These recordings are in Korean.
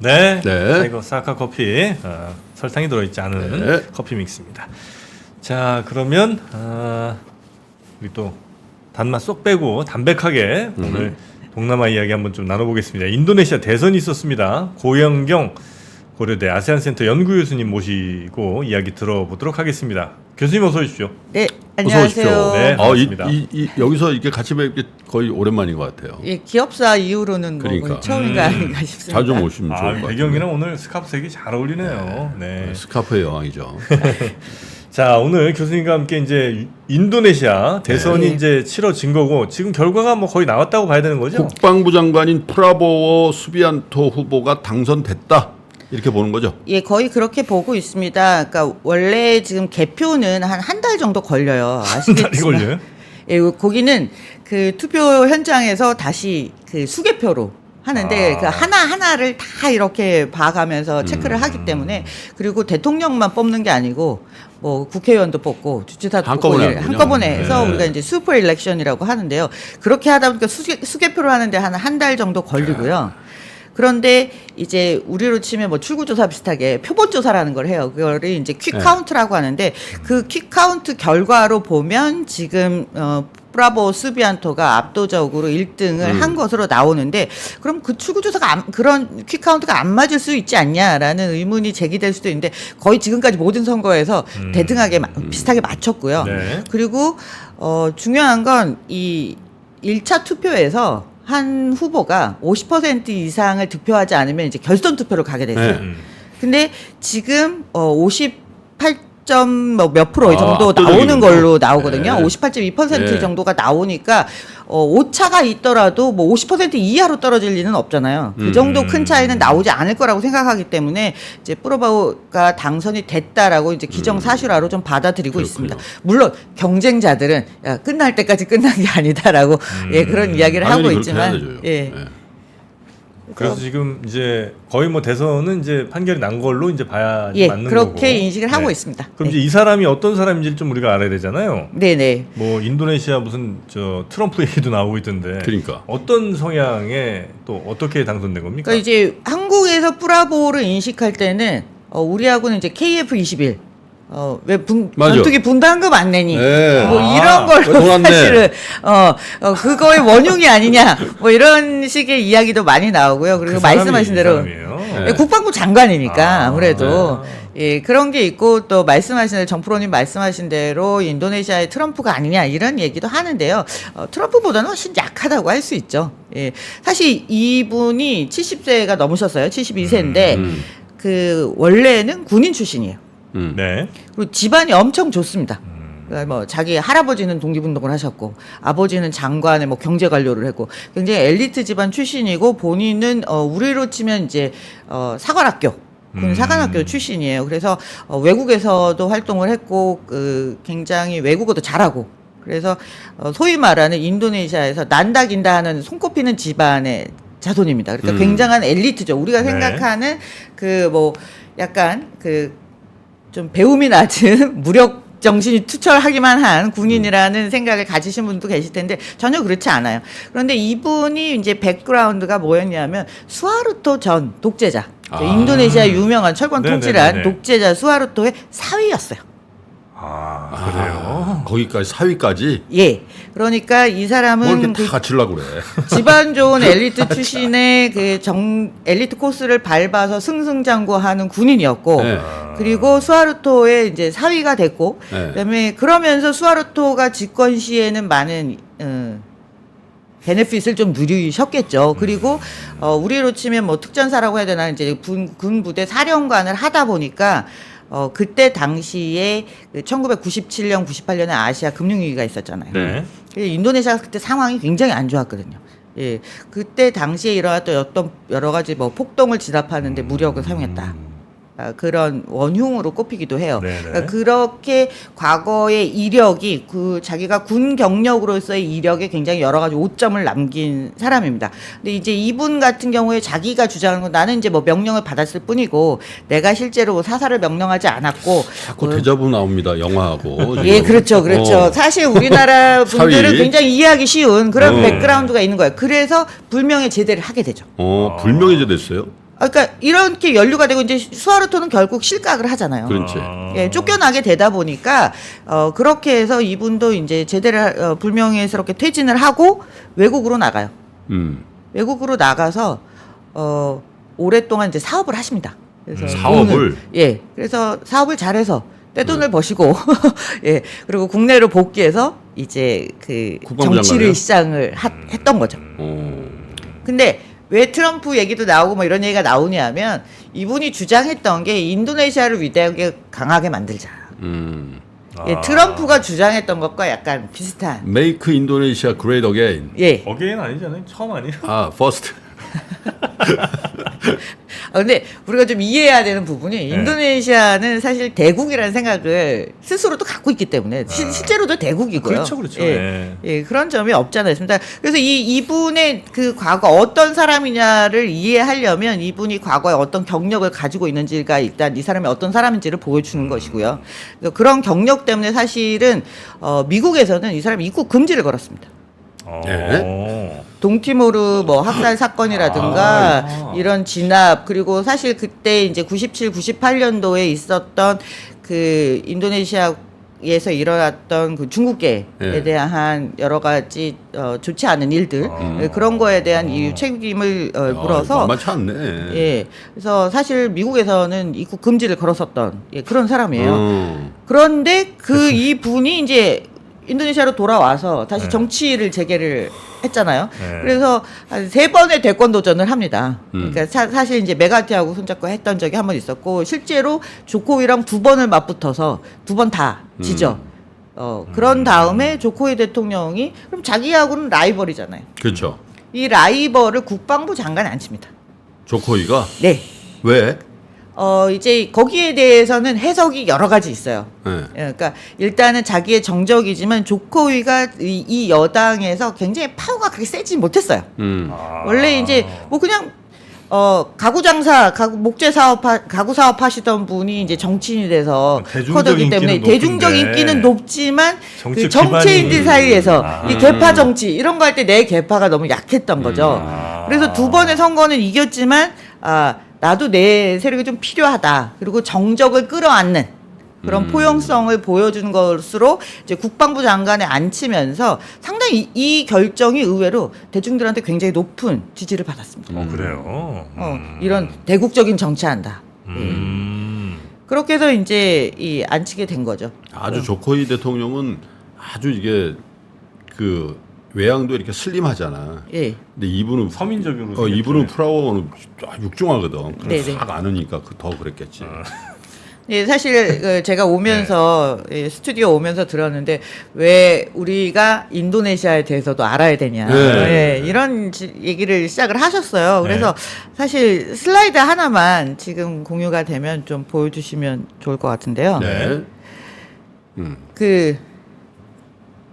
네. 네. 이거 사카 커피 설탕이 들어있지 않은 네. 커피 믹스입니다. 자, 그러면 우리 또 단맛 쏙 빼고 담백하게 오늘 동남아 이야기 한번 좀 나눠보겠습니다. 인도네시아 대선이 있었습니다. 고영경 고려대 아세안센터 연구교수님 모시고 이야기 들어보도록 하겠습니다. 교수님 어서 오십시오. 네, 어서 오십시오. 안녕하세요. 네. 반갑습니다. 여기서 이렇게 같이 뵙기 거의 오랜만인 것 같아요. 예, 기업사 이후로는 뭐 그러니까. 처음인가 아닌가 싶습니다. 자주 오시면 좋을 것 같아요. 배경이랑 오늘 스카프 색이 잘 어울리네요. 네. 스카프의 여왕이죠. 자, 오늘 교수님과 함께 이제 인도네시아 대선이 네. 이제 치러진 거고 지금 결과가 뭐 거의 나왔다고 봐야 되는 거죠? 국방부 장관인 프라보워 수비안토 후보가 당선됐다. 이렇게 보는 거죠. 예, 거의 그렇게 보고 있습니다. 그러니까 원래 지금 개표는 한 달 정도 걸려요. 아시겠지만. 달이 걸려요? 예, 거기는 그 투표 현장에서 다시 그 수개표로 하는데 그 하나하나를 다 이렇게 봐가면서 체크를 하기 때문에 그리고 대통령만 뽑는 게 아니고 뭐 국회의원도 뽑고 주지사도 한꺼번에 뽑고 하는군요. 한꺼번에 해서 네. 우리가 이제 슈퍼 일렉션이라고 하는데요. 그렇게 하다 보니까 수개표를 하는데 한 달 정도 걸리고요. 그런데 이제 우리로 치면 뭐 출구조사 비슷하게 표본조사라는 걸 해요. 그거를 이제 퀵카운트라고 하는데 그 퀵카운트 결과로 보면 지금 브라보 수비안토가 압도적으로 1등을 한 것으로 나오는데 그럼 그 출구조사가 그런 퀵카운트가 안 맞을 수 있지 않냐라는 의문이 제기될 수도 있는데 거의 지금까지 모든 선거에서 대등하게 비슷하게 맞췄고요. 네. 그리고 중요한 건 이 1차 투표에서 한 후보가 50% 이상을 득표하지 않으면 이제 결선 투표로 가게 됐어요. 네. 근데 지금 58점 몇 프로 정도 압도적이군요. 나오는 걸로 나오거든요. 네. 58.2% 네. 정도가 나오니까 오차가 있더라도 뭐 50% 이하로 떨어질 리는 없잖아요. 그 정도 큰 차이는 나오지 않을 거라고 생각하기 때문에 이제 프로바우가 당선이 됐다라고 이제 기정사실화로 좀 받아들이고 있습니다. 물론 경쟁자들은 야, 끝날 때까지 끝난 게 아니다라고 예, 그런 이야기를 하고 당연히 그렇게 있지만 해야 되죠. 예. 네. 그래서 지금 이제 거의 뭐 대선은 이제 판결이 난 걸로 이제 봐야 예, 맞는 그렇게 거고. 인식을 하고 네. 있습니다. 그럼 네. 이제 이 사람이 어떤 사람인지를 좀 우리가 알아야 되잖아요. 네네. 뭐 인도네시아 무슨 저 트럼프 얘기도 나오고 있던데. 그러니까. 어떤 성향에 또 어떻게 당선된 겁니까? 그러니까 이제 한국에서 브라보를 인식할 때는 우리하고는 이제 KF21 왜 맞아. 전투기 분담금 안 내니 네. 뭐 이런 걸로 돈 안 내. 사실은 그거의 원흉이 아니냐 뭐 이런 식의 이야기도 많이 나오고요. 그리고 그 사람이 말씀하신 이 대로 사람이에요? 네. 국방부 장관이니까 아무래도 네. 예, 그런 게 있고 또 말씀하신 대로 정프로님 말씀하신 대로 인도네시아의 트럼프가 아니냐 이런 얘기도 하는데요. 트럼프보다는 훨씬 약하다고 할 수 있죠. 예, 사실 이분이 70세가 넘으셨어요. 72세인데 그 원래는 군인 출신이에요. 네. 그리고 집안이 엄청 좋습니다. 그러니까 뭐 자기 할아버지는 독립운동을 하셨고 아버지는 장관의 뭐 경제 관료를 했고 굉장히 엘리트 집안 출신이고 본인은 우리로 치면 이제 사관학교 군 사관학교 출신이에요. 그래서 외국에서도 활동을 했고 굉장히 외국어도 잘하고 그래서 소위 말하는 인도네시아에서 난다긴다 하는 손꼽히는 집안의 자손입니다. 그러니까 굉장한 엘리트죠. 우리가 네. 생각하는 그 뭐 약간 그 좀 배움이 낮은 무력 정신이 투철하기만 한 군인이라는 생각을 가지신 분도 계실 텐데 전혀 그렇지 않아요. 그런데 이분이 이제 백그라운드가 뭐였냐면 수하르토 전 독재자, 인도네시아 유명한 철권 네네네네. 통치를 한 독재자 수하르토의 사위였어요. 그래요? 거기까지 사위까지 예. 그러니까 이 뭘 사람은 이렇게 다 갖추려고 그래. 집안 좋은 엘리트 출신의 그 엘리트 코스를 밟아서 승승장구하는 군인이었고 네. 그리고 수하르토의 이제 사위가 됐고 네. 그다음에 그러면서 수하르토가 집권 시에는 많은 베네핏을 좀 누리셨겠죠. 그리고 우리로 치면 뭐 특전사라고 해야 되나 이제 군 부대 사령관을 하다 보니까 그때 당시에 1997년, 98년에 아시아 금융위기가 있었잖아요. 네. 인도네시아가 그때 상황이 굉장히 안 좋았거든요. 예, 그때 당시에 일어났던 어떤 여러 가지 뭐 폭동을 진압하는데 무력을 사용했다. 그런 원흉으로 꼽히기도 해요. 네네. 그러니까 그렇게 과거의 이력이 그 자기가 군 경력으로서의 이력에 굉장히 여러 가지 오점을 남긴 사람입니다. 근데 이제 이분 같은 경우에 자기가 주장하는 건 나는 이제 뭐 명령을 받았을 뿐이고 내가 실제로 사살을 명령하지 않았고 자꾸 대자부 나옵니다. 영화하고. 예, 그렇죠, 그렇죠. 사실 우리나라 분들은 사위. 굉장히 이해하기 쉬운 그런 어. 백그라운드가 있는 거예요. 그래서 불명예 제대를 하게 되죠. 불명예제 됐어요? 그러니까 이렇게 연루가 되고 이제 수하르토는 결국 실각을 하잖아요. 그렇지. 예, 쫓겨나게 되다 보니까 그렇게 해서 이분도 이제 제대로 불명예스럽게 퇴진을 하고 외국으로 나가요. 외국으로 나가서 오랫동안 이제 사업을 하십니다. 그래서 사업을? 예, 그래서 사업을 잘해서 떼돈을 버시고 예, 그리고 국내로 복귀해서 이제 그 국방부 정치를 장관이요? 시작을 했던 거죠. 근데 왜 트럼프 얘기도 나오고 뭐 이런 얘기가 나오냐면 이분이 주장했던 게 인도네시아를 위대하게 강하게 만들자. 예, 트럼프가 주장했던 것과 약간 비슷한. Make Indonesia Great Again. 예. 어게인 아니잖아요. 처음 아니에요? First. 근데 우리가 좀 이해해야 되는 부분이 인도네시아는 사실 대국이라는 생각을 스스로도 갖고 있기 때문에 실제로도 대국이고요. 그렇죠, 그렇죠. 예, 네. 예, 그런 점이 없지 않아 있습니다. 그래서 이분의 그 과거 어떤 사람이냐를 이해하려면 이분이 과거에 어떤 경력을 가지고 있는지가 일단 이 사람이 어떤 사람인지를 보여주는 것이고요. 그래서 그런 경력 때문에 사실은 미국에서는 이 사람이 입국 금지를 걸었습니다. 네. 동티모르 뭐 학살 사건이라든가 이런 진압 그리고 사실 그때 이제 97, 98년도에 있었던 그 인도네시아에서 일어났던 그 중국계에 네. 대한 여러 가지 좋지 않은 일들 그런 거에 대한 이 책임을 물어서 만만치 않네. 예 그래서 사실 미국에서는 입국 금지를 걸었었던 그런 사람이에요. 그런데 이 분이 이제 인도네시아로 돌아와서 다시 정치를 재개를 했잖아요. 네. 그래서 한 3번의 대권 도전을 합니다. 그러니까 사실 이제 메가티하고 손잡고 했던 적이 한 번 있었고 실제로 조코위랑 2번을 맞붙어서 2번 다 지죠. 그런 다음에 조코위 대통령이 그럼 자기하고는 라이벌이잖아요. 그렇죠. 이 라이벌을 국방부 장관에 앉힙니다. 조코이가 네. 왜? 이제 거기에 대해서는 해석이 여러 가지 있어요. 네. 예, 그러니까 일단은 자기의 정적이지만 조코위가 이 여당에서 굉장히 파워가 그렇게 세지 못했어요. 원래 이제 뭐 그냥 가구 장사, 목재 사업, 가구 사업 하시던 분이 이제 정치인이 돼서 대중적 커졌기 때문에 인기는 대중적 높은데 인기는 높지만 정치 그 정치인들 기반이- 사이에서 이 개파 정치 이런 거 할 때 내 개파가 너무 약했던 거죠. 그래서 2번의 선거는 이겼지만 나도 내 세력이 좀 필요하다. 그리고 정적을 끌어안는 그런 포용성을 보여준 것으로 이제 국방부 장관에 앉히면서 상당히 이 결정이 의외로 대중들한테 굉장히 높은 지지를 받았습니다. 그래요. 이런 대국적인 정치한다. 음. 그렇게 해서 이제 앉히게 된 거죠. 아주 조코이 대통령은 아주 이게 그 외양도 이렇게 슬림하잖아. 예. 근데 이분은 서민적으로 이분은 프라워는 육중하거든. 네네. 그래서 싹 아느니까 더 그랬겠지. 예, 사실 제가 오면서 스튜디오 오면서 들었는데 왜 우리가 인도네시아에 대해서도 알아야 되냐 네. 이런 얘기를 시작을 하셨어요. 그래서 사실 슬라이드 하나만 지금 공유가 되면 좀 보여주시면 좋을 것 같은데요. 네. 그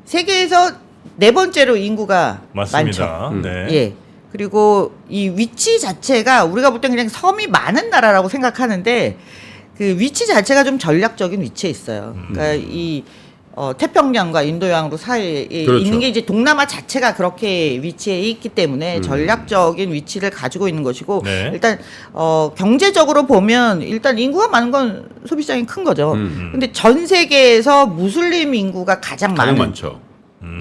세계에서 4번째로 인구가 맞습니다. 많죠. 네. 예. 그리고 이 위치 자체가 우리가 볼 땐 그냥 섬이 많은 나라라고 생각하는데 그 위치 자체가 좀 전략적인 위치에 있어요. 그러니까 이 태평양과 인도양으로 사이에 그렇죠. 있는 게 이제 동남아 자체가 그렇게 위치해 있기 때문에 전략적인 위치를 가지고 있는 것이고 네. 일단 경제적으로 보면 일단 인구가 많은 건 소비시장이 큰 거죠. 근데 전 세계에서 무슬림 인구가 가장 가장 많은 많죠.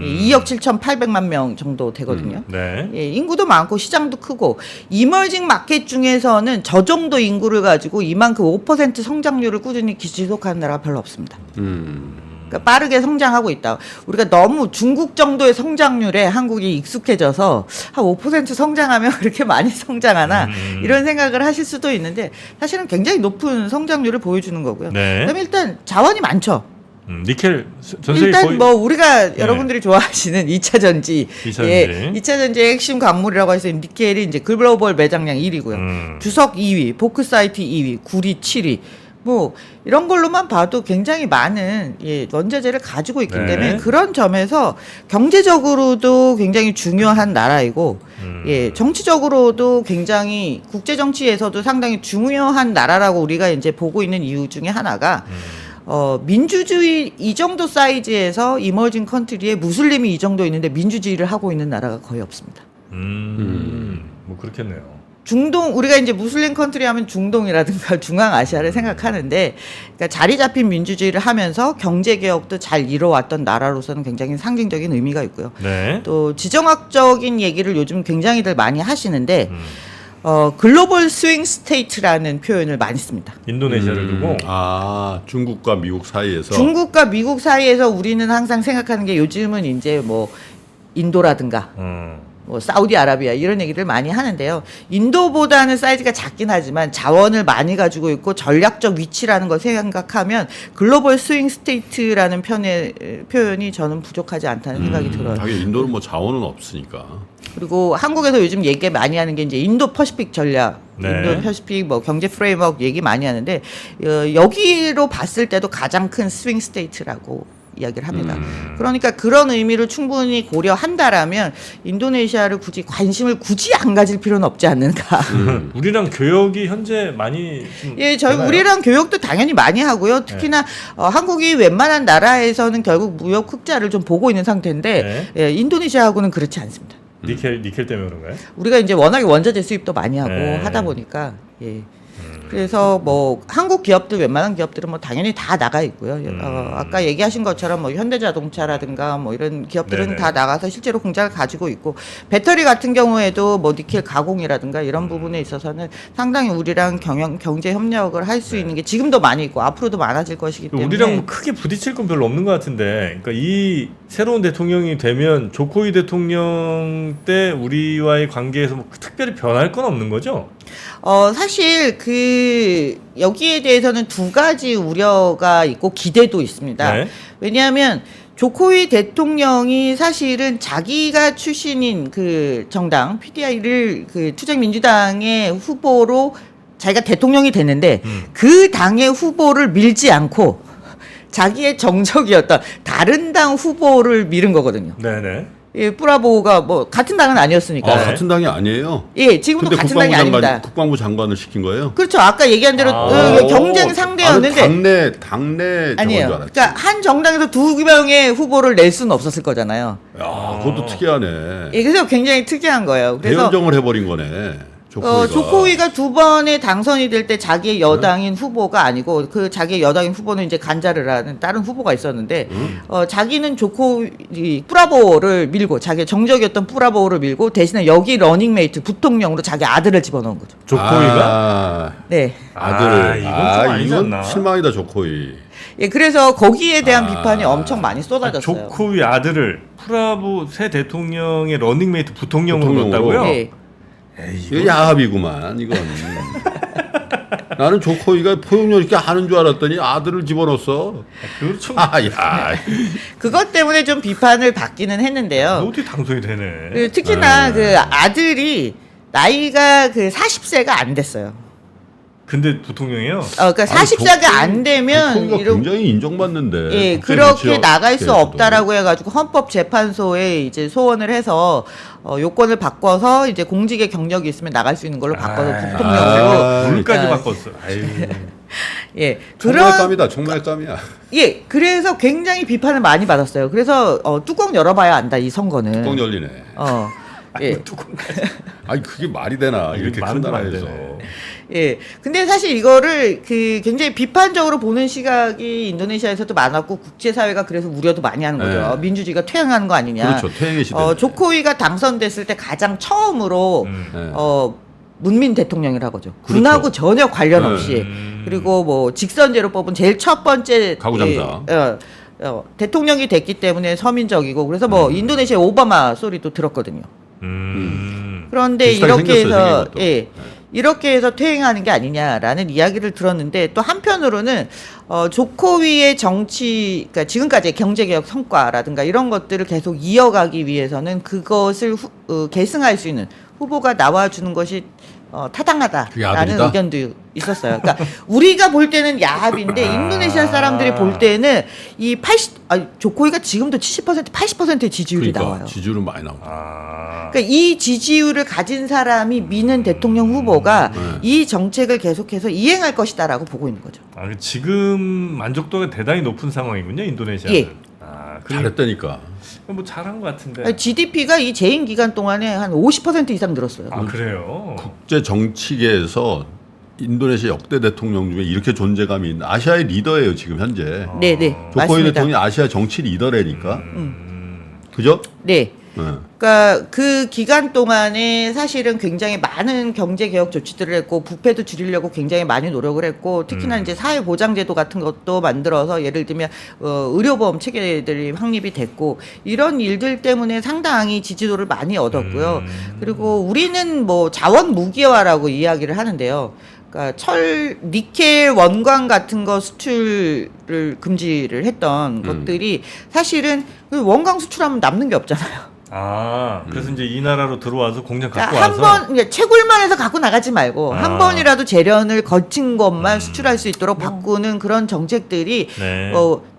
2억 7,800만 명 정도 되거든요. 네. 예, 인구도 많고 시장도 크고 이머징 마켓 중에서는 저 정도 인구를 가지고 이만큼 5% 성장률을 꾸준히 지속하는 나라가 별로 없습니다. 그러니까 빠르게 성장하고 있다. 우리가 너무 중국 정도의 성장률에 한국이 익숙해져서 한 5% 성장하면 그렇게 많이 성장하나 이런 생각을 하실 수도 있는데 사실은 굉장히 높은 성장률을 보여주는 거고요. 네. 그다음에 일단 자원이 많죠. 니켈 전 세계 일단 거의 뭐 우리가 여러분들이 좋아하시는 2차 전지, 2차 전지. 2차 전지의 핵심 광물이라고 해서 니켈이 이제 글로벌 매장량 1위고요. 주석 2위, 보크사이트 2위, 구리 7위. 뭐 이런 걸로만 봐도 굉장히 많은 원자재를 가지고 있기 네. 때문에 그런 점에서 경제적으로도 굉장히 중요한 나라이고 정치적으로도 굉장히 국제 정치에서도 상당히 중요한 나라라고 우리가 이제 보고 있는 이유 중에 하나가 민주주의 이 정도 사이즈에서 이머징 컨트리에 무슬림이 이 정도 있는데 민주주의를 하고 있는 나라가 거의 없습니다. 뭐 그렇겠네요. 중동 우리가 이제 무슬림 컨트리 하면 중동이라든가 중앙아시아를 생각하는데 그러니까 자리 잡힌 민주주의를 하면서 경제 개혁도 잘 이뤄왔던 나라로서는 굉장히 상징적인 의미가 있고요. 네. 또 지정학적인 얘기를 요즘 굉장히들 많이 하시는데 글로벌 스윙 스테이트라는 표현을 많이 씁니다. 인도네시아를 두고 중국과 미국 사이에서 중국과 미국 사이에서 우리는 항상 생각하는 게 요즘은 이제 뭐 인도라든가 뭐 사우디아라비아 이런 얘기들 많이 하는데요. 인도보다는 사이즈가 작긴 하지만 자원을 많이 가지고 있고 전략적 위치라는 걸 생각하면 글로벌 스윙 스테이트라는 표현이 저는 부족하지 않다는 생각이 들어요. 하긴 인도는 뭐 자원은 없으니까. 그리고 한국에서 요즘 얘기 많이 하는 게 이제 인도 퍼시픽 전략, 네. 인도 퍼시픽 뭐 경제 프레임워크 얘기 많이 하는데 여기로 봤을 때도 가장 큰 스윙 스테이트라고 이야기를 합니다. 그러니까 그런 의미를 충분히 고려한다라면 인도네시아를 관심을 굳이 안 가질 필요는 없지 않는가. 우리랑 교역이 현재 많이 좀 예, 저희 되나요? 우리랑 교역도 당연히 많이 하고요. 특히나 한국이 웬만한 나라에서는 결국 무역 흑자를 좀 보고 있는 상태인데 예, 인도네시아하고는 그렇지 않습니다. 니켈 때문에 그런가요? 우리가 이제 워낙에 원자재 수입도 많이 하고 네. 하다 보니까 예. 그래서 뭐 한국 기업들 웬만한 기업들은 뭐 당연히 다 나가 있고요. 아까 얘기하신 것처럼 뭐 현대자동차라든가 뭐 이런 기업들은 네네. 다 나가서 실제로 공장을 가지고 있고 배터리 같은 경우에도 뭐 니켈 가공이라든가 이런 부분에 있어서는 상당히 우리랑 경제 협력을 할 수 있는 게 지금도 많이 있고 앞으로도 많아질 것이기 때문에 우리랑 뭐 크게 부딪힐 건 별로 없는 것 같은데, 그러니까 이 새로운 대통령이 되면 조코이 대통령 때 우리와의 관계에서 뭐 특별히 변할 건 없는 거죠? 사실 여기에 대해서는 두 가지 우려가 있고 기대도 있습니다. 네. 왜냐하면 조코이 대통령이 사실은 자기가 출신인 그 정당 PDI를 그 투쟁민주당의 후보로 자기가 대통령이 됐는데 그 당의 후보를 밀지 않고 자기의 정적이었던 다른 당 후보를 밀은 거거든요. 네네. 예, 뿌라보가 뭐 같은 당은 아니었으니까. 같은 당이 아니에요. 예, 지금도 근데 같은 당이 아닙니다. 국방부 장관을 시킨 거예요? 그렇죠. 아까 얘기한 대로 경쟁 상대였는데 당내 아니에요. 저건 줄 알았지. 그러니까 한 정당에서 두 명의 후보를 낼 수는 없었을 거잖아요. 야, 그것도 특이하네. 예, 그래서 굉장히 특이한 거예요. 그래서 대연정을 해버린 거네. 조코위가 두 번에 당선이 될 때 자기의 여당인 후보가 아니고 그 자기의 여당인 후보는 이제 간자르라는 다른 후보가 있었는데 자기는 뿌라보를 밀고 자기의 정적이었던 뿌라보를 밀고 대신에 여기 러닝메이트 부통령으로 자기 아들을 집어넣은 거죠. 조코이가? 네. 아들을. 이건 좀 아니지 않나? 이건 실망이다 조코이. 예, 그래서 거기에 대한 비판이 엄청 많이 쏟아졌어요. 조코이 아들을 프라보 새 대통령의 러닝메이트 부통령으로 부통령으로. 넣었다고요? 예. 이거 야합이구만 이건. 나는 조코이가 포용력 있게 하는 줄 알았더니 아들을 집어넣었어. 그렇죠. 야. 그것 때문에 좀 비판을 받기는 했는데요. 어떻게 당선이 되네. 특히나 그 아들이 나이가 그 40세가 안 됐어요. 근데 부통령이요? 그러니까 40세가 안 되면 조코이가 굉장히 인정받는데. 예, 국제 그렇게 정치학 나갈 수 계에서도. 없다라고 해가지고 헌법재판소에 이제 소원을 해서 요건을 바꿔서 이제 공직의 경력이 있으면 나갈 수 있는 걸로 바꿔서 부통령으로 물까지 아, 바꿨어. 아유. 예, 정말감이다 정말감이야. 예, 그래서 굉장히 비판을 많이 받았어요. 그래서 뚜껑 열어봐야 안다 이 선거는. 뚜껑 열리네. 예. 아니 그게 말이 되나 이렇게 큰 말도 안 나라에서. 되네. 예. 근데 사실 이거를 굉장히 비판적으로 보는 시각이 인도네시아에서도 많았고 국제사회가 그래서 우려도 많이 하는 거죠. 네. 민주주의가 퇴행하는 거 아니냐. 그렇죠. 퇴행의 시대. 조코위가 당선됐을 때 가장 처음으로 네. 문민 대통령이라고 하죠. 그렇죠. 군하고 전혀 관련 네. 없이 그리고 뭐 직선제로 뽑은 제일 첫 번째 가부장자. 대통령이 됐기 때문에 서민적이고 그래서 뭐 인도네시아 오바마 소리도 들었거든요. 그런데 비슷하게 이렇게 생겼어요, 해서 생긴 것도. 예. 이렇게 해서 퇴행하는 게 아니냐라는 이야기를 들었는데 또 한편으로는 조코위의 정치, 그러니까 지금까지의 경제개혁 성과라든가 이런 것들을 계속 이어가기 위해서는 그것을 계승할 수 있는 후보가 나와주는 것이 그게 타당하다라는 아들이다? 의견도 있었어요. 그러니까 우리가 볼 때는 야합인데 인도네시아 사람들이 볼 때는 조코위가 지금도 70%, 80%의 지지율이 그러니까 나와요. 지지율은 많이 나오죠. 그러니까 이 지지율을 가진 사람이 미는 대통령 후보가 이 정책을 계속해서 이행할 것이다라고 보고 있는 거죠. 지금 만족도가 대단히 높은 상황이군요, 인도네시아는. 예. 잘했다니까. 뭐 잘한 것 같은데. 아니, GDP가 이 재임 기간 동안에 한 50% 이상 늘었어요. 아 그래요? 국제 정치계에서 인도네시아 역대 대통령 중에 이렇게 존재감이 있는 아시아의 리더예요 지금 현재. 네, 네. 조코이 맞습니다. 대통령이 아시아 정치 리더라니까. 그죠? 네. 네. 그러니까 그 기간 동안에 사실은 굉장히 많은 경제 개혁 조치들을 했고 부패도 줄이려고 굉장히 많이 노력을 했고 특히나 이제 사회 보장 제도 같은 것도 만들어서 예를 들면 의료보험 체계들이 확립이 됐고 이런 일들 때문에 상당히 지지도를 많이 얻었고요. 그리고 우리는 뭐 자원 무기화라고 이야기를 하는데요. 그러니까 니켈 원광 같은 거 수출을 금지를 했던 것들이 사실은 그 원광 수출하면 남는 게 없잖아요. 아 그래서 이제 이 나라로 들어와서 공장 갖고 그러니까 와서 한 번 채굴만 해서 갖고 나가지 말고 아. 한 번이라도 재련을 거친 것만 수출할 수 있도록 바꾸는 그런 정책들이 네.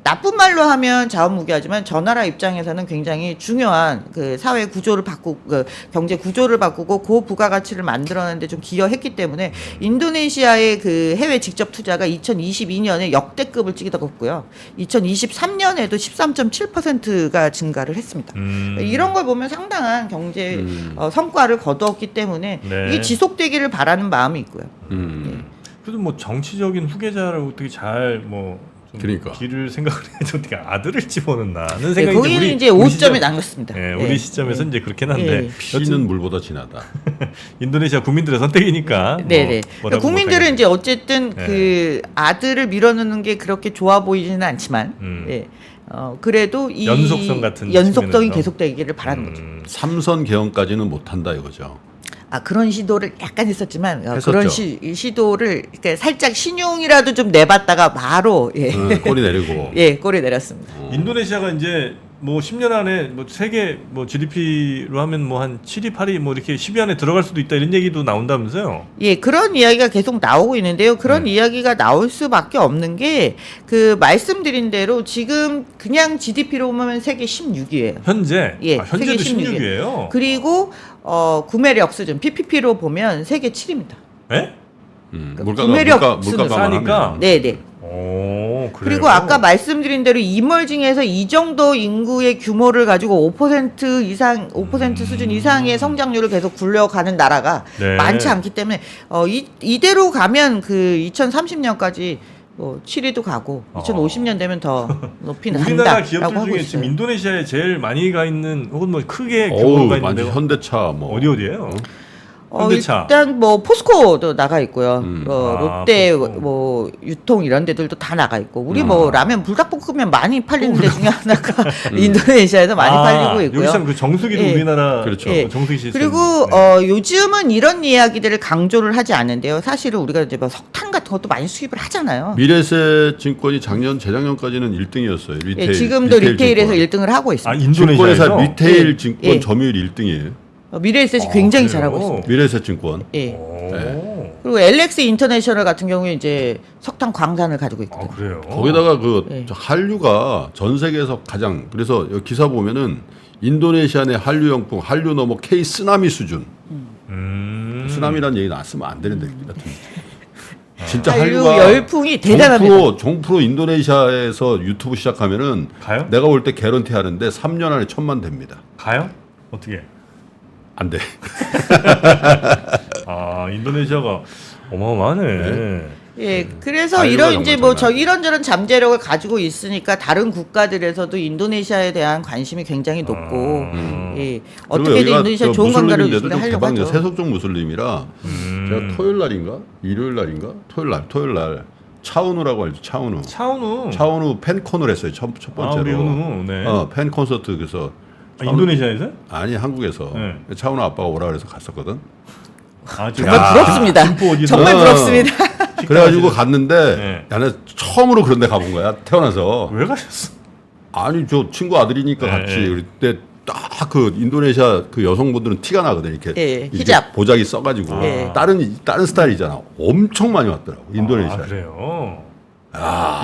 나쁜 말로 하면 자원무기하지만 저 나라 입장에서는 굉장히 중요한 그 사회 구조를 바꾸고 그 경제 구조를 바꾸고 고부가가치를 만들어내는데 좀 기여했기 때문에 인도네시아의 그 해외 직접 투자가 2022년에 역대급을 찍었고요. 2023년에도 13.7%가 증가를 했습니다. 이런 걸 보면 상당한 경제 성과를 거두었기 때문에 네. 이게 지속되기를 바라는 마음이 있고요. 그래도 뭐 정치적인 후계자를 어떻게 잘뭐 그러니까. 길을 생각을 해도 어떻게 아들을 집어넣나는 네, 생각이 거기는 이제 우리 5점이 시점- 남겼습니다. 네, 네. 우리 시점에서 네. 이제 그렇긴 한데 네. 피는 물보다 진하다. 인도네시아 국민들의 선택이니까 네네. 뭐 그러니까 뭐라고 국민들은 못하겠네. 이제 어쨌든 네. 그 아들을 밀어넣는 게 그렇게 좋아 보이지는 않지만, 예. 그래도 이 연속성 같은 연속성이 측면에서. 계속되기를 바라는 거죠. 삼선 개헌까지는 못한다 이거죠. 아 그런 시도를 약간 했었지만 했었죠. 그런 시도를 이렇게 살짝 신용이라도 좀 내봤다가 바로 예, 꼬리 내리고. 예 꼬리 내렸습니다. 인도네시아가 이제 뭐 10년 안에 뭐 세계 뭐 GDP로 하면 뭐 한 7위, 8위 뭐 이렇게 10위 안에 들어갈 수도 있다 이런 얘기도 나온다면서요? 예, 그런 이야기가 계속 나오고 있는데요. 그런 이야기가 나올 수밖에 없는 게 그 말씀드린 대로 지금 그냥 GDP로 보면 세계 16위예요. 현재 예, 현재도 세계 16위. 16위예요. 그리고 구매력 수준 PPP로 보면 세계 7위입니다. 예? 구매력 순으로 싸니까. 네, 네. 오, 그래요. 그리고 아까 말씀드린 대로 이멀징에서 이 정도 인구의 규모를 가지고 5% 이상, 5% 수준 이상의 성장률을 계속 굴려가는 나라가 네. 많지 않기 때문에 이대로 가면 그 2030년까지 뭐 7위도 가고 2050년 되면 더 높이 우리나라 나간다라고 기업들 하고 중에 있어요. 지금 인도네시아에 제일 많이 가 있는 혹은 뭐 크게 어우, 규모가 있는 완전 데가 현대차 뭐 어디예요? 현대차. 일단 뭐 포스코도 나가 있고요. 아, 롯데 포스코. 뭐 유통 이런 데들도 다 나가 있고 우리 뭐 라면 불닭볶음면 많이 팔리는 데 중에 하나가 인도네시아에서 많이 팔리고 있고요. 여기 참 그 정수기도 예. 우리나라 그렇죠. 예. 정수기 시스템. 그리고 네. 요즘은 이런 이야기들을 강조를 하지 않는데요. 사실은 우리가 이제 뭐 석탄 같은 것도 많이 수입을 하잖아요. 미래세 증권이 재작년까지는 1등이었어요. 리테일. 예, 지금도 리테일에서 증권. 1등을 하고 있습니다. 인도네시아에서 증권회사 리테일 예. 증권 예. 점유율 1등이에요. 미래에셋이 굉장히 그래요? 잘하고 있습니다. 미래세 증권. 예. 오. 그리고 LX 인터내셔널 같은 경우에 이제 석탄 광산을 가지고 아 있거든요. 그래요. 거기다가 그 예. 한류가 전 세계에서 가장 그래서 여기 기사 보면은 인도네시아 내 한류 용품 한류 넘어 K 쓰나미 수준. 쓰나미라는 얘기 나왔으면 안 되는데 같은. 진짜 한류 한류가 열풍이 대단합니다. 종프로 인도네시아에서 유튜브 시작하면은 가요? 내가 볼 때 개런티 하는데 3년 안에 1,000만 됩니다. 가요? 어떻게? 안 돼. 아 인도네시아가 어마어마하네. 예, 그래서 한류가 이런 이제 정말 뭐 장난 이런저런 잠재력을 가지고 있으니까 다른 국가들에서도 인도네시아에 대한 관심이 굉장히 높고, 예, 그리고 어떻게든 여기가 인도네시아 저 좋은 관계를 무슬림인데도 좀 하려고 개방이에요. 하죠. 세속적 무슬림이라 제가 토요일 날인가 일요일 날인가 토요일 날 차은우라고 알죠. 차은우 차은우. 팬 콘을 했어요. 첫 아 번째로. 우리 은우. 네. 팬 콘서트 그래서 아, 인도네시아에서? 아니 한국에서 네. 차은우 아빠가 오라 그래서 갔었거든. 아 정말 부럽습니다. 김포 어디서? 정말 어. 부럽습니다. 그래가지고 갔는데 네. 나는 처음으로 그런 데 가본 거야. 태어나서. 왜 가셨어? 아니 저 친구 아들이니까 네, 같이 네. 그때 딱 그 인도네시아 그 여성분들은 티가 나거든 이렇게 예, 이렇게 히잡. 보자기 써가지고 예. 다른 스타일이잖아. 엄청 많이 왔더라고 인도네시아. 아, 그래요.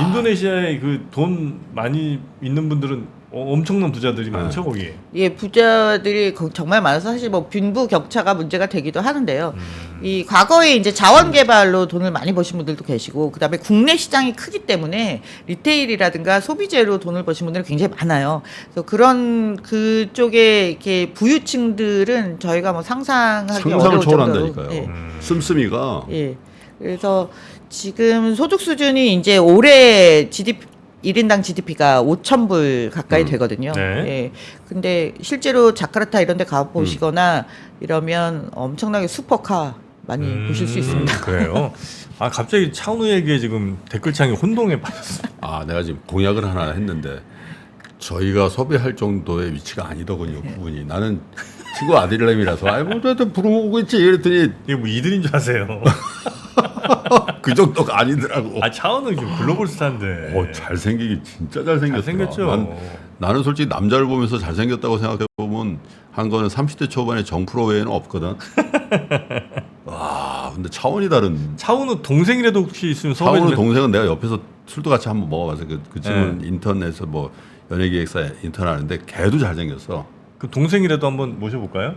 인도네시아에 그 돈 많이 있는 분들은 엄청난 부자들이 많죠 거기. 예, 부자들이 정말 많아서 사실 뭐 빈부 격차가 문제가 되기도 하는데요. 이 과거에 이제 자원 개발로 돈을 많이 버신 분들도 계시고, 그다음에 국내 시장이 크기 때문에 리테일이라든가 소비재로 돈을 버신 분들이 굉장히 많아요. 그래서 그런 그쪽에 이렇게 부유층들은 저희가 뭐 상상하기 상상을 어려울 정도로. 초월한다니까요. 예. 씀씀이가 예. 그래서 지금 소득 수준이 이제 올해 GDP 1인당 GDP가 5,000불 가까이 되거든요. 네. 예. 근데 실제로 자카르타 이런 데 가 보시거나 이러면 엄청나게 슈퍼카 많이 보실 수 있습니다. 그래요. 아 갑자기 차은우 얘기에 지금 댓글창이 혼동에 빠졌어. 내가 지금 공약을 하나 했는데 저희가 섭외할 정도의 위치가 아니더군요. 그분이. 나는 친구 아들이라서 뭐 부르고있지 이랬더니 이게 뭐 이들인 줄 아세요? 그 정도가 아니더라고. 아 차은우 지금 글로벌 스타인데. 잘생기기 진짜 잘생겼어. 잘생겼죠. 나는 솔직히 남자를 보면서 잘생겼다고 생각해 보면 한 거는 30대 초반에 정프로 외에는 없거든. 와, 근데 차원이 다른. 차은우 동생이라도 혹시 있으면 섭외 차원우 좀 동생은 내가 옆에서 술도 같이 한번 먹어봤어. 그 친구는 인턴에서 뭐 연예기획사 인턴하는데 걔도 잘생겼어. 그 동생이라도 한번 모셔볼까요?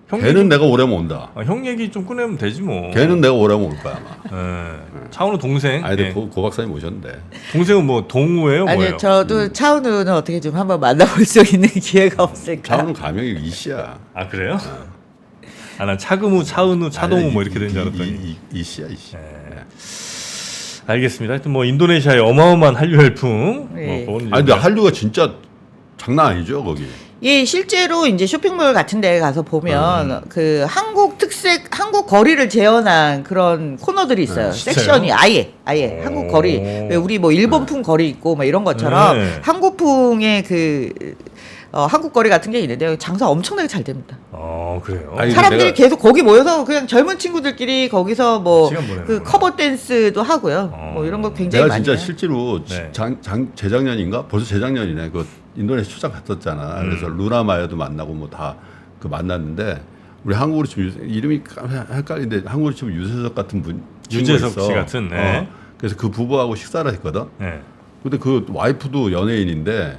형 걔는 얘기, 내가 오래면 온다. 형 얘기 좀 꺼내면 되지 뭐. 걔는 내가 오래면 올 거야 아마. 예. 차은우 동생. 아니, 근데 예. 고 박사님 모셨는데. 동생은 뭐 동우예요, 뭐예요? 아니요, 저도 차은우는 어떻게 좀 한번 만나볼 수 있는 기회가 없을까? 차은우 가명이 이씨야. 아 그래요? 아 난 차금우, 차은우, 차동우 뭐 이렇게 되는 줄 알았더니. 이씨야 이씨. 알겠습니다. 하여튼 뭐 인도네시아의 어마어마한 한류 열풍. 네. 뭐 그건 이제 아니 근데 한류가 진짜 장난 아니죠 거기. 예, 실제로 이제 쇼핑몰 같은 데 가서 보면 그 한국 특색, 한국 거리를 재현한 그런 코너들이 있어요. 진짜요? 섹션이 아예 오. 한국 거리. 왜 우리 뭐 일본풍 거리 있고 막 이런 것처럼 네. 한국풍의 한국 거리 같은 게 있는데요. 장사 엄청나게 잘 됩니다. 그래요. 아니, 사람들이 내가- 계속 거기 모여서 그냥 젊은 친구들끼리 거기서 뭐 시간 보내는 그 거구나. 커버 댄스도 하고요. 뭐 이런 거 굉장히 내가 많이 진짜 해요. 실제로 네. 재작년인가 벌써 재작년이네. 그 인도네시아 출장 갔었잖아. 그래서 루나마야도 만나고 뭐 다 그 만났는데 우리 한국으로 치면 이름이 헷갈리는데 한국으로 치면 유재석 같은 분 유재석 친구가 있어. 씨 같은, 네. 그래서 그 부부하고 식사를 했거든. 네. 근데 그 와이프도 연예인인데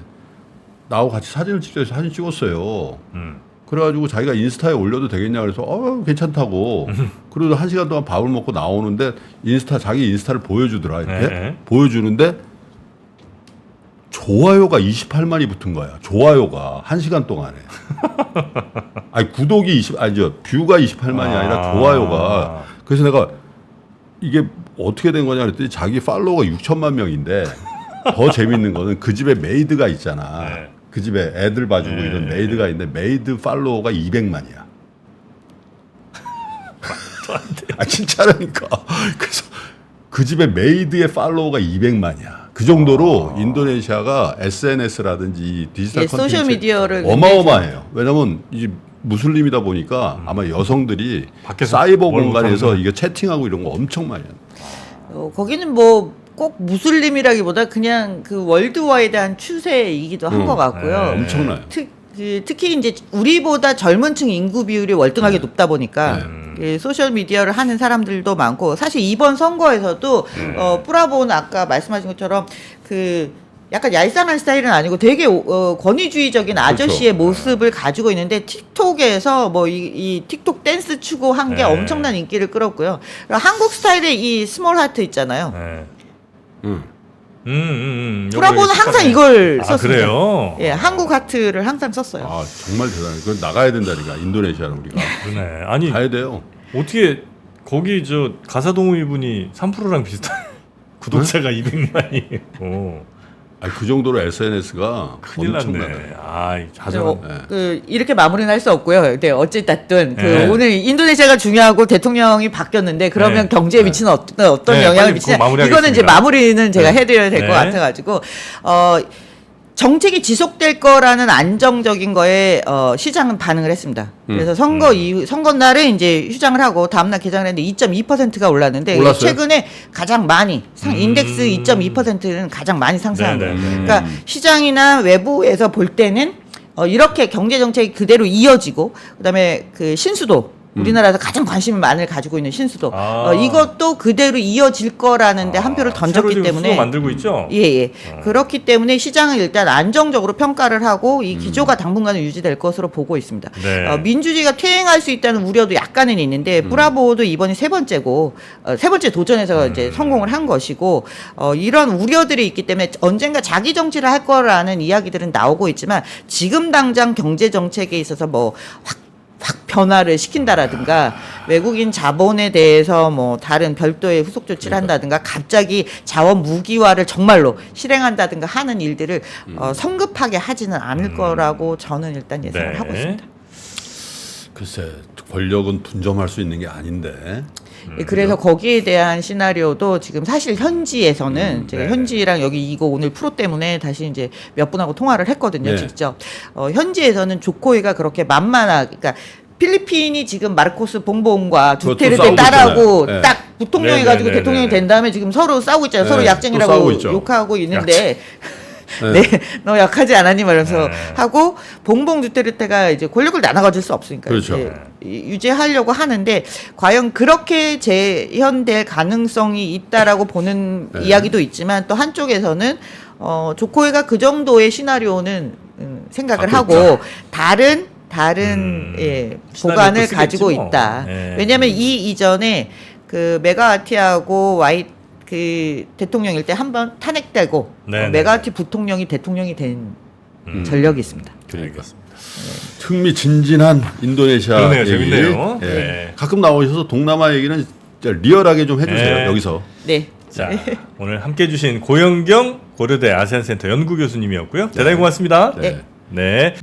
나하고 같이 사진을 찍어서 사진 찍었어요. 그래가지고 자기가 인스타에 올려도 되겠냐 그래서 괜찮다고. 그래도 1시간 동안 밥을 먹고 나오는데 자기 인스타를 보여주더라 이렇게 네. 보여주는데 좋아요가 28만이 붙은 거야. 좋아요가 1시간 동안에. 아니 구독이 뷰가 28만이 아니라 좋아요가. 그래서 내가 이게 어떻게 된 거냐 그랬더니 자기 팔로워가 6천만 명인데 더 재밌는 거는 그 집에 메이드가 있잖아. 네. 그 집에 애들 봐주고 네. 이런 메이드가 있는데 메이드 팔로워가 200만이야. 진짜라니까. 그래서 그 집에 메이드의 팔로워가 200만이야. 그 정도로 인도네시아가 SNS라든지 디지털 예, 콘텐츠 소셜 미디어를 어마어마해요. 왜냐면 이제 무슬림이다 보니까 아마 여성들이 밖에서 사이버 뭘 공간에서 못하는구나. 이게 채팅하고 이런 거 엄청 많이 해요. 거기는 뭐 꼭 무슬림이라기보다 그냥 그 월드와이드한 추세이기도 한 것 같고요. 네. 엄청나요. 특히 이제 우리보다 젊은 층 인구 비율이 월등하게 높다 보니까 소셜 미디어를 하는 사람들도 많고, 사실 이번 선거에서도 뿌라보는 아까 말씀하신 것처럼 그 약간 얄쌍한 스타일은 아니고 되게 권위주의적인 아저씨의 모습을 가지고 있는데, 틱톡에서 뭐 이 틱톡 댄스 추고 한 게 네. 엄청난 인기를 끌었고요. 그리고 한국 스타일의 이 스몰 하트 있잖아요. 네. 응. 브라보는 항상 이걸 썼습니다. 그래요? 예, 한국 하트를 항상 썼어요. 아 정말 대단해. 그건 나가야 된다니까 인도네시아는 우리가 그러네. 아니 가야 돼요. 어떻게 거기 저 가사동의 분이 3%랑 비슷한 구독자가 200만이에요. 그 정도로 SNS가 큰일 엄청나네. 났네. 아, 그래서 네. 이렇게 마무리는 할 수 없고요. 근데 어쨌든 네. 오늘 인도네시아가 중요하고 대통령이 바뀌었는데 그러면 네. 경제에 미치는 어떤 네, 영향을 빨리 미치냐, 그거 마무리하겠습니다. 이거는 이제 마무리는 제가 네. 해드려야 될 것 네. 같아가지고 정책이 지속될 거라는 안정적인 거에 시장은 반응을 했습니다. 그래서 선거 이후 선거 날에 이제 휴장을 하고 다음 날 개장을 했는데 2.2%가 올랐는데 올랐어요? 최근에 가장 많이 인덱스 2.2%는 가장 많이 상승한 네, 거예요. 네, 네. 그러니까 시장이나 외부에서 볼 때는 이렇게 경제 정책이 그대로 이어지고, 그다음에 그 신수도 우리나라에서 가장 관심을 많이 가지고 있는 신수도 아. 이것도 그대로 이어질 거라는데 한 표를 새로 던졌기 지금 때문에 수도 만들고 있죠. 예. 그렇기 때문에 시장은 일단 안정적으로 평가를 하고 이 기조가 당분간은 유지될 것으로 보고 있습니다. 네. 민주주의가 퇴행할 수 있다는 우려도 약간은 있는데 브라보도 이번이 세 번째고 세 번째 도전에서 이제 성공을 한 것이고 이런 우려들이 있기 때문에 언젠가 자기 정치를 할 거라는 이야기들은 나오고 있지만 지금 당장 경제 정책에 있어서 뭐 확 변화를 시킨다라든가 외국인 자본에 대해서 뭐 다른 별도의 후속 조치를 한다든가 갑자기 자원 무기화를 정말로 실행한다든가 하는 일들을 성급하게 하지는 않을 거라고 저는 일단 예상을 네. 하고 있습니다. 글쎄 권력은 분점할 수 있는 게 아닌데. 그래서 거기에 대한 시나리오도 지금 사실 현지에서는 제가 네. 현지랑 여기 이거 오늘 프로 때문에 다시 이제 몇 분하고 통화를 했거든요, 네. 직접. 현지에서는 조코이가 그렇게 만만하게, 그러니까 필리핀이 지금 마르코스 봉봉과 그것도 두테르테 싸우고 딸하고 있잖아요. 네. 딱 부통령 네, 해가지고 네, 네, 대통령이 네. 된 다음에 지금 서로 싸우고 있잖아요. 네, 서로 또 싸우고 약쟁이라고 있죠. 욕하고 있는데. 네. 네, 너 약하지 않았니? 말면서 네. 하고 봉봉 두테르테가 이제 권력을 나눠가질 수 없으니까 그렇죠. 이제 유지하려고 하는데 과연 그렇게 재현될 가능성이 있다라고 보는 네. 이야기도 있지만 또 한쪽에서는 조코이가 그 정도의 시나리오는 생각을 갖고 하고 다른 시나리오도 보관을 쓰겠지 가지고 뭐. 있다. 네. 왜냐하면 이 이전에 그 메가하티하고 그 대통령일 때 한 번 탄핵되고 네, 메가하티 부통령이 대통령이 된 전력이 있습니다. 그러니까 흥미진진한 인도네시아 그러네요. 얘기. 재밌네요. 예. 네. 가끔 나오셔서 동남아 얘기는 진짜 리얼하게 좀 해주세요. 네. 여기서. 네. 자, 오늘 함께 해주신 고영경 고려대 아세안센터 연구교수님이었고요. 대단히 고맙습니다. 네. 네.